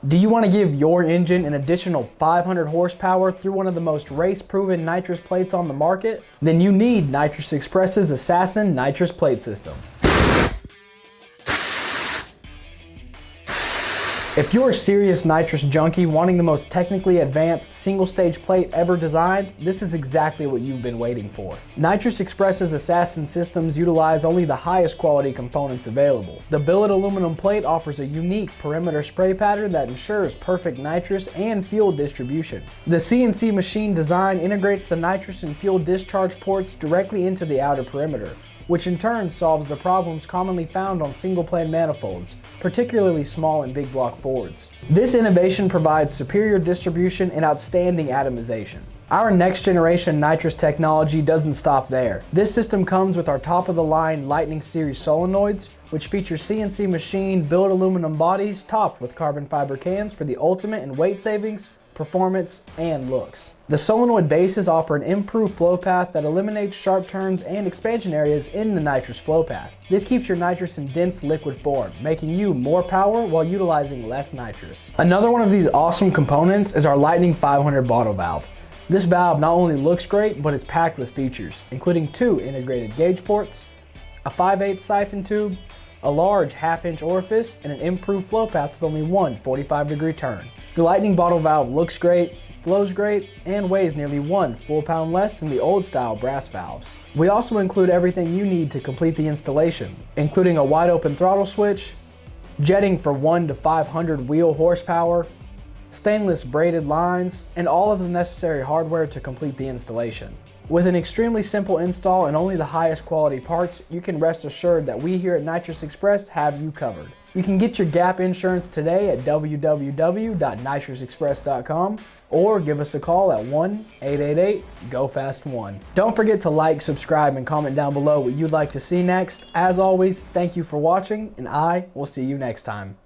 Do you want to give your engine an additional 500 horsepower through one of the most race-proven nitrous plates on the market? Then you need Nitrous Express's Assassinate nitrous plate system. If you're a serious nitrous junkie wanting the most technically advanced single-stage plate ever designed, this is exactly what you've been waiting for. Nitrous Express's Assassinate systems utilize only the highest quality components available. The billet aluminum plate offers a unique perimeter spray pattern that ensures perfect nitrous and fuel distribution. The CNC machine design integrates the nitrous and fuel discharge ports directly into the outer perimeter, which in turn solves the problems commonly found on single-plane manifolds, particularly small and big block Fords. This innovation provides superior distribution and outstanding atomization. Our next generation nitrous technology doesn't stop there. This system comes with our top-of-the-line Lightning Series solenoids, which feature CNC machined billet aluminum bodies topped with carbon fiber cans for the ultimate in weight savings, performance, and looks. The solenoid bases offer an improved flow path that eliminates sharp turns and expansion areas in the nitrous flow path. This keeps your nitrous in dense liquid form, making you more power while utilizing less nitrous. Another one of these awesome components is our Lightning 500 bottle valve. This valve not only looks great, but it's packed with features, including 2 integrated gauge ports, a 5/8 siphon tube, a large 1/2-inch orifice, and an improved flow path with only one 45-degree turn. The Lightning bottle valve looks great, flows great, and weighs nearly 1 full pound less than the old style brass valves. We also include everything you need to complete the installation, including a wide open throttle switch, jetting for 1 to 500 wheel horsepower, stainless braided lines, and all of the necessary hardware to complete the installation. With an extremely simple install and only the highest quality parts, you can rest assured that we here at Nitrous Express have you covered. You can get your gap insurance today at www.nitrousexpress.com or give us a call at 1-888-GO-FAST-1. Don't forget to like, subscribe, and comment down below what you'd like to see next. As always, thank you for watching, and I will see you next time.